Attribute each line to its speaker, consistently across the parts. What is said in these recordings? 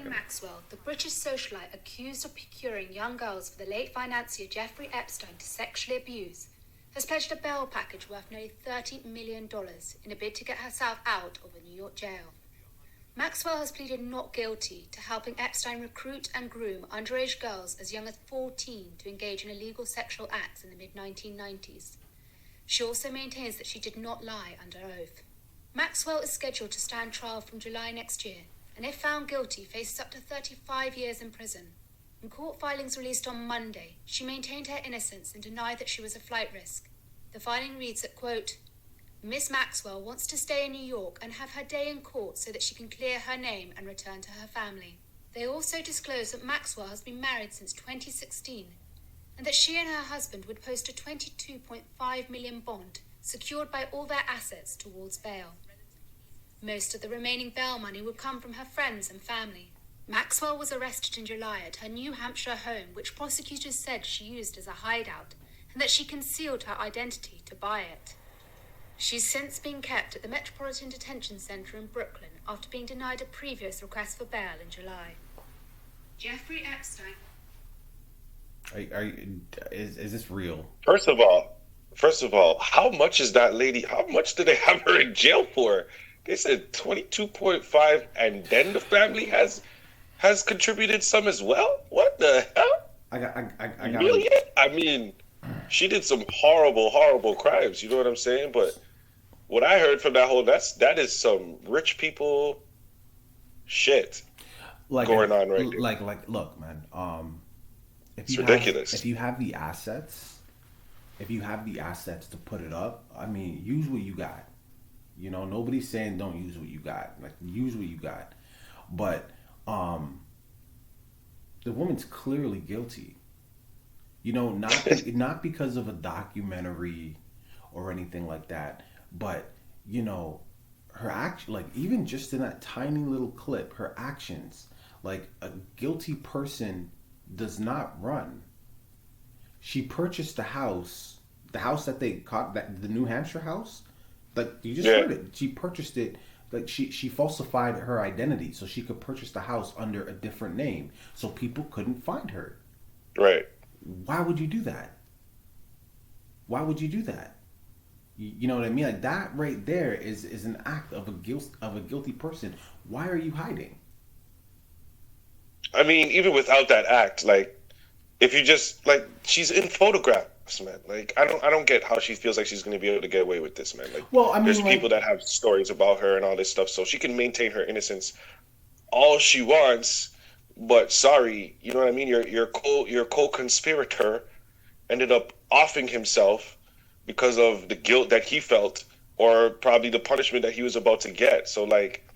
Speaker 1: Maxwell, the British socialite accused of procuring young girls for the late financier Jeffrey Epstein to sexually abuse, has pledged a bail package worth nearly $30 million in a bid to get herself out of a New York jail. Maxwell has pleaded not guilty to helping Epstein recruit and groom underage girls as young as 14 to engage in illegal sexual acts in the mid-1990s. She also maintains that she did not lie under oath. Maxwell is scheduled to stand trial from July next year, and if found guilty, faces up to 35 years in prison. In court filings released on Monday, she maintained her innocence and denied that she was a flight risk. The filing reads that, quote, Miss Maxwell wants to stay in New York and have her day in court so that she can clear her name and return to her family. They also disclose that Maxwell has been married since 2016 and that she and her husband would post a $22.5 million bond secured by all their assets towards bail. Most of the remaining bail money would come from her friends and family. Maxwell was arrested in July at her New Hampshire home, which prosecutors said she used as a hideout and that she concealed her identity to buy it. She's since been kept at the Metropolitan Detention Center in Brooklyn after being denied a previous request for bail in July. Jeffrey Epstein.
Speaker 2: Is this real?
Speaker 3: First of all, how much is that lady? How much do they have her in jail for? They said 22.5, and then the family has contributed some as well. What the hell?
Speaker 2: I got
Speaker 3: really? I mean, she did some horrible crimes. You know what I'm saying? But what I heard from that is some rich people shit going on right there.
Speaker 2: Like, look, man.
Speaker 3: It's ridiculous.
Speaker 2: If you have the assets to put it up, I mean, use what you got. You know, nobody's saying don't use what you got. Like, use what you got. But the woman's clearly guilty. You know, not because of a documentary or anything like that, but you know, her action, like even just in that tiny little clip, her actions, like a guilty person does not run. She purchased the house that they caught, that the New Hampshire house. Like you just heard it. She purchased it. Like she falsified her identity so she could purchase the house under a different name, so people couldn't find her.
Speaker 3: Right.
Speaker 2: Why would you do that? Why would you do that? You know what I mean? Like that right there is an act of a guilty person. Why are you hiding?
Speaker 3: I mean, even without that act, like if you just like she's in photographs, man. Like I don't get how she feels like she's going to be able to get away with this, man. Like,
Speaker 2: well, I mean,
Speaker 3: there's people that have stories about her and all this stuff, so she can maintain her innocence all she wants. But sorry, you know what I mean? Your co-conspirator ended up offing himself because of the guilt that he felt, or probably the punishment that he was about to get. So like,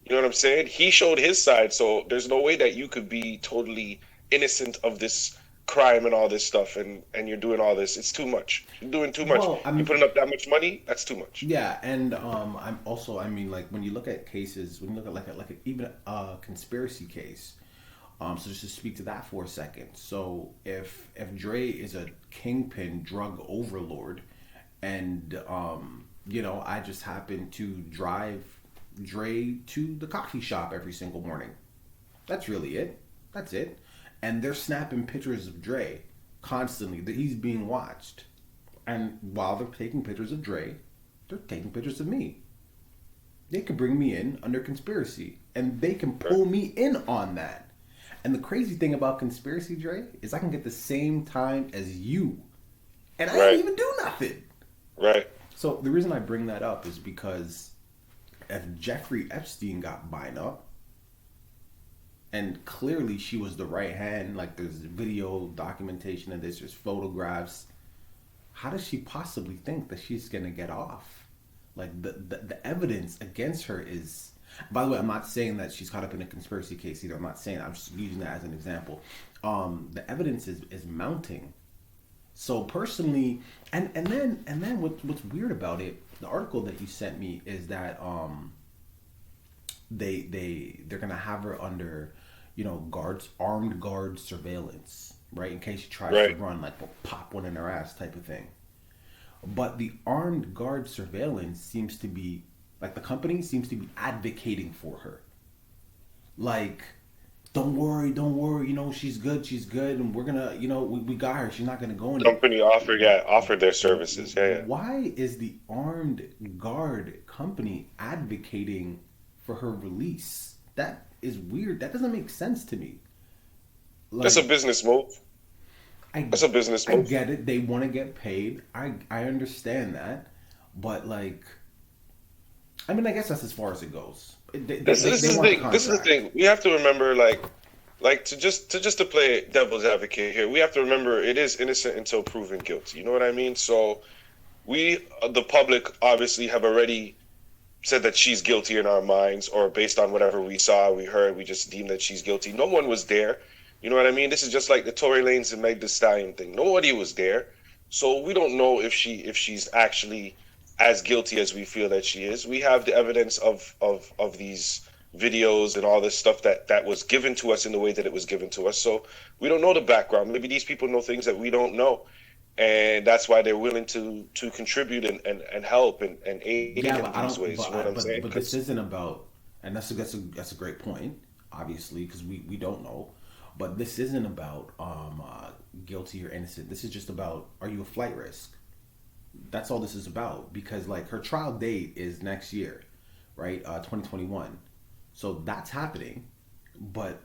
Speaker 3: you know what I'm saying? He showed his side, so there's no way that you could be totally innocent of this crime and all this stuff, and you're doing all this. It's too much. You're doing too much.
Speaker 2: Well,
Speaker 3: you're putting up that much money. That's too much.
Speaker 2: Yeah, and I'm also, I mean, like when you look at cases, when you look at even a conspiracy case. So just to speak to that for a second. So if Dre is a kingpin drug overlord, and you know, I just happen to drive Dre to the coffee shop every single morning. That's really it. That's it. And they're snapping pictures of Dre constantly. That he's being watched. And while they're taking pictures of Dre, they're taking pictures of me. They could bring me in under conspiracy, and they can pull me in on that. And the crazy thing about conspiracy, Dre, is I can get the same time as you. And I didn't even do nothing.
Speaker 3: Right.
Speaker 2: So the reason I bring that up is because if Jeffrey Epstein got buying up, and clearly she was the right hand, like there's video documentation of this, there's photographs, how does she possibly think that she's going to get off? Like the evidence against her is... By the way, I'm not saying that she's caught up in a conspiracy case either. I'm not saying that. I'm just using that as an example. The evidence is mounting. So personally, and then what's weird about it, the article that you sent me is that they're gonna have her under, you know, armed guard surveillance, right? In case she tries to run, like we'll pop one in her ass type of thing. But the armed guard surveillance seems to be, like, the company seems to be advocating for her. Like, don't worry, you know, she's good, and we're gonna, you know, we got her. She's not gonna go anywhere.
Speaker 3: Company offered their services. Yeah, yeah.
Speaker 2: Why is the armed guard company advocating for her release? That is weird. That doesn't make sense to me.
Speaker 3: That's a
Speaker 2: Like,
Speaker 3: business move.
Speaker 2: I
Speaker 3: That's a business
Speaker 2: I
Speaker 3: move.
Speaker 2: get it. They want to get paid. I understand that, but like, I mean, I guess that's as far as it goes.
Speaker 3: This
Speaker 2: They
Speaker 3: is the
Speaker 2: want a
Speaker 3: thing. This is the
Speaker 2: contract.
Speaker 3: thing. We have to remember, like to play devil's advocate here. We have to remember it is innocent until proven guilty. You know what I mean? So we, the public, obviously have already said that she's guilty in our minds, or based on whatever we saw, we heard, we just deemed that she's guilty. No one was there. You know what I mean? This is just like the Tory Lanez and Meg Thee Stallion thing. Nobody was there, so we don't know if she's actually as guilty as we feel that she is. We have the evidence of these videos and all this stuff that was given to us in the way that it was given to us. So we don't know the background. Maybe these people know things that we don't know, and that's why they're willing to contribute and help and aid
Speaker 2: Yeah,
Speaker 3: in
Speaker 2: but I
Speaker 3: these
Speaker 2: don't.
Speaker 3: ways. You know what I'm saying?
Speaker 2: But this isn't about, and that's a great point. Obviously, because we don't know, but this isn't about guilty or innocent. This is just about, are you a flight risk? That's all this is about. Because like her trial date is next year, right? 2021. So that's happening, but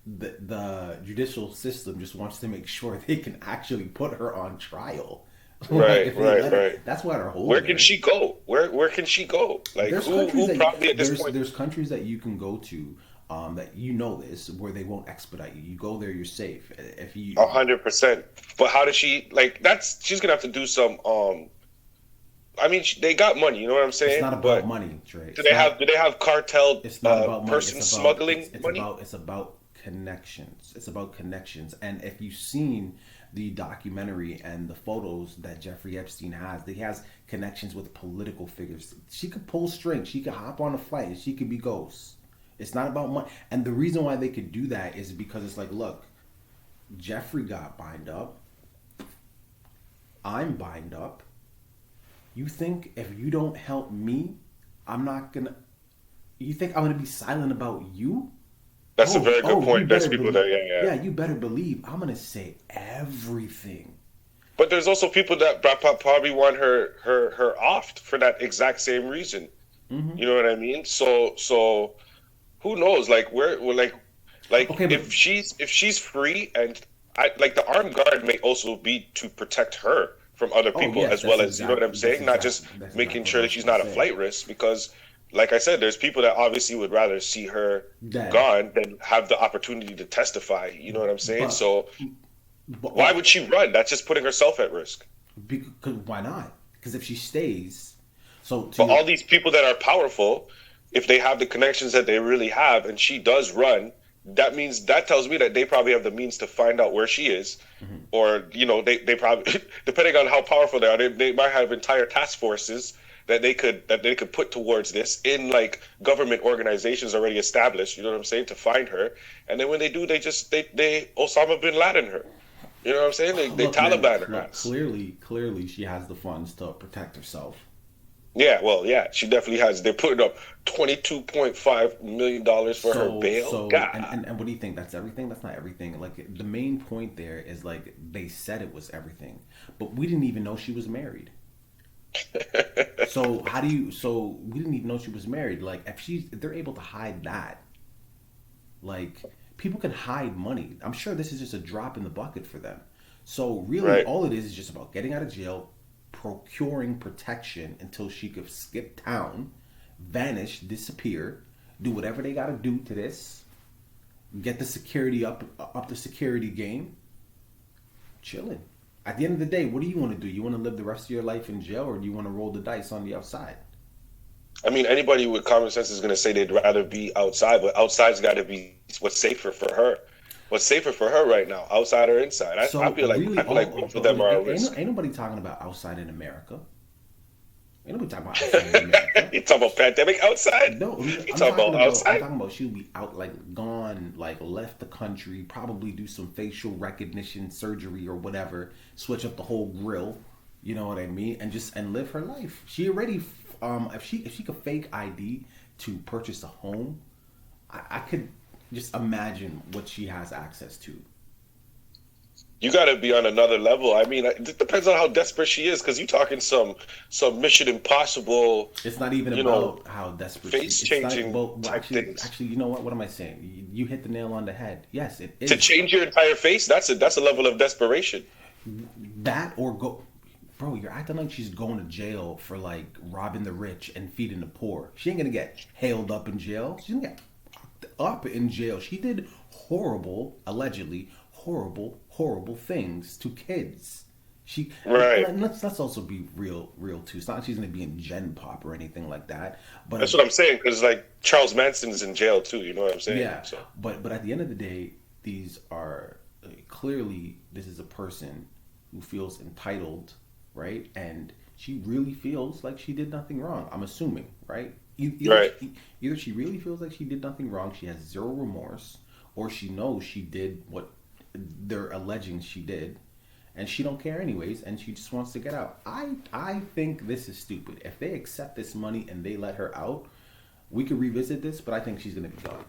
Speaker 2: the judicial system just wants to make sure they can actually put her on trial. Like
Speaker 3: Right,
Speaker 2: if they
Speaker 3: right,
Speaker 2: let her,
Speaker 3: right.
Speaker 2: that's why they're
Speaker 3: Where
Speaker 2: holding
Speaker 3: can
Speaker 2: her.
Speaker 3: she go? Where can she go? Like
Speaker 2: There's countries
Speaker 3: who
Speaker 2: that
Speaker 3: probably at this point?
Speaker 2: there's countries that you can go to, that you know this, where they won't expedite you. You go there, you're safe. If you
Speaker 3: 100%. But how does she like? That's she's gonna have to do some. I mean, they got money. You know what I'm
Speaker 2: It's
Speaker 3: saying?
Speaker 2: not about
Speaker 3: But
Speaker 2: money, Trey.
Speaker 3: do they have cartel
Speaker 2: It's not about money.
Speaker 3: person smuggling money?
Speaker 2: It's about connections. It's about connections. And if you've seen the documentary and the photos that Jeffrey Epstein has, he has connections with political figures. She could pull strings. She could hop on a flight and she could be ghost. It's not about money. And the reason why they could do that is because it's like, look, Jeffrey got bind up. I'm bind up. You think if you don't help me, I'm not gonna. You think I'm gonna be silent about you?
Speaker 3: That's a very good
Speaker 2: You
Speaker 3: point. There's
Speaker 2: better
Speaker 3: people
Speaker 2: believe.
Speaker 3: that yeah.
Speaker 2: Yeah, you better believe. I'm gonna say everything.
Speaker 3: But there's also people that probably want her off for that exact same reason.
Speaker 2: Hmm.
Speaker 3: You know what I mean? So who knows? Like like
Speaker 2: Okay, but
Speaker 3: if she's free and like the armed guard may also be to protect her from other
Speaker 2: oh
Speaker 3: people
Speaker 2: yes,
Speaker 3: as well as you know what I'm saying, not just
Speaker 2: that's
Speaker 3: making
Speaker 2: exactly what
Speaker 3: sure
Speaker 2: I
Speaker 3: that
Speaker 2: was
Speaker 3: she's
Speaker 2: gonna
Speaker 3: not a
Speaker 2: say.
Speaker 3: flight risk because like I said, there's people that obviously would rather see her
Speaker 2: Dead,
Speaker 3: gone than have the opportunity to testify. You know what I'm saying?
Speaker 2: but
Speaker 3: So
Speaker 2: but
Speaker 3: why would she run? That's just putting herself at risk.
Speaker 2: because why not? Because if she stays, so to
Speaker 3: But
Speaker 2: your
Speaker 3: all these people that are powerful, if they have the connections that they really have, and she does run, that tells me that they probably have the means to find out where she is,
Speaker 2: Mhm.
Speaker 3: or they probably depending on how powerful they are, they might have entire task forces that they could put towards this in like government organizations already established. You know what I'm saying, to find her, and then when they do, they Osama bin Laden her. You know what I'm saying? They
Speaker 2: look, man,
Speaker 3: Taliban her
Speaker 2: look,
Speaker 3: ass.
Speaker 2: clearly she has the funds to protect herself.
Speaker 3: Yeah, well, yeah, she definitely has. They're putting up $22.5 million for her bail. God.
Speaker 2: And what do you think? That's everything? That's not everything. Like the main point there is like they said it was everything, but we didn't even know she was married. So how do you? So we didn't even know she was married. Like if they're able to hide that, like people can hide money. I'm sure this is just a drop in the bucket for them. So really,
Speaker 3: Right.
Speaker 2: all it is just about getting out of jail, procuring protection until she could skip town, vanish, disappear, do whatever they got to do to this, get the security up the security game, chilling. At the end of the day, what do you want to do? You want to live the rest of your life in jail, or do you want to roll the dice on the outside?
Speaker 3: I mean, anybody with common sense is going to say they'd rather be outside, but outside's got to be what's safer for her. What's safer for her right now, outside or inside?
Speaker 2: So
Speaker 3: I
Speaker 2: really,
Speaker 3: feel like both of them are a risk.
Speaker 2: ain't nobody talking about outside in America. Ain't nobody talking about outside in America.
Speaker 3: You talking about pandemic outside?
Speaker 2: No,
Speaker 3: You
Speaker 2: I'm
Speaker 3: talking
Speaker 2: talking
Speaker 3: about
Speaker 2: about
Speaker 3: outside?
Speaker 2: she'll be out, like gone, like left the country, probably do some facial recognition surgery or whatever, switch up the whole grill, you know what I mean, and just and live her life. She already, if she could fake ID to purchase a home, I could just imagine what she has access to.
Speaker 3: You got to be on another level. I mean, it depends on how desperate she is, because you talking some Mission Impossible.
Speaker 2: It's not even about how desperate
Speaker 3: face
Speaker 2: she is.
Speaker 3: changing
Speaker 2: Actually, you know what? What am I saying? You hit the nail on the head. Yes, it is.
Speaker 3: To change your entire face, that's a level of desperation.
Speaker 2: That or go, bro. You're acting like she's going to jail for like robbing the rich and feeding the poor. She ain't gonna get hailed up in jail. She's gonna get up in jail. She did allegedly horrible things to kids.
Speaker 3: Right.
Speaker 2: Let's also be real too. It's not like she's gonna be in Gen Pop or anything like that. But
Speaker 3: that's what I'm saying, because like Charles Manson's in jail too. You know what I'm saying?
Speaker 2: Yeah.
Speaker 3: So.
Speaker 2: But at the end of the day, these are clearly, this is a person who feels entitled, right? And she really feels like she did nothing wrong. I'm assuming, right? Either she really feels like she did nothing wrong, she has zero remorse, or she knows she did what they're alleging she did, and she don't care anyways, and she just wants to get out. I think this is stupid. If they accept this money and they let her out, we could revisit this, but I think she's gonna be gone.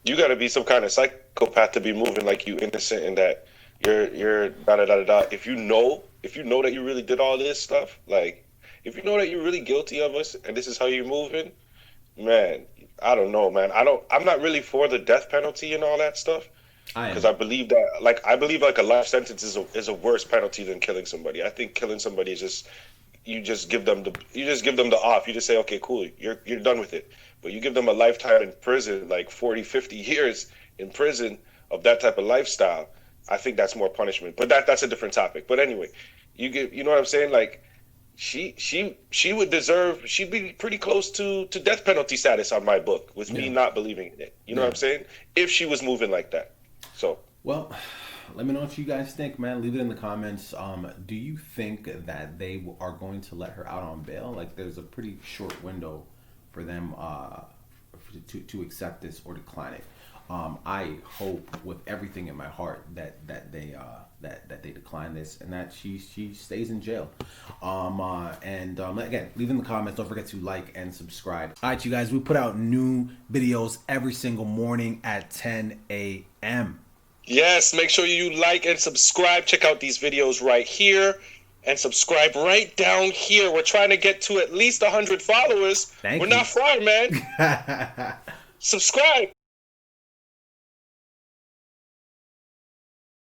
Speaker 3: You got to be some kind of psychopath to be moving like you innocent and that you're da da da da da. If you know that you really did all this stuff, like if you know that you're really guilty of us and this is how you're moving, man, I don't know, man. I'm not really for the death penalty and all that stuff, because I believe that a life sentence is a worse penalty than killing somebody. I think killing somebody is just you just give them the off. You just say, okay, cool, you're done with it. But you give them a lifetime in prison, like 40, 50 years in prison of that type of lifestyle. I think that's more punishment. But that's a different topic. But anyway, you know what I'm saying? Like she would deserve, she'd be pretty close to death penalty status on my book with me not believing in it. You know what I'm saying? If she was moving like that. So,
Speaker 2: well, let me know what you guys think, man. Leave it in the comments. Do you think that they are going to let her out on bail? Like, there's a pretty short window for them to accept this or decline it. I hope with everything in my heart that they decline this and that she stays in jail. Again, leave in the comments. Don't forget to like and subscribe. All right, you guys, we put out new videos every single morning at 10 a.m.
Speaker 3: Yes, make sure you like and subscribe. Check out these videos right here and subscribe right down here. We're trying to get to at least 100 followers. We're not far, man. Subscribe.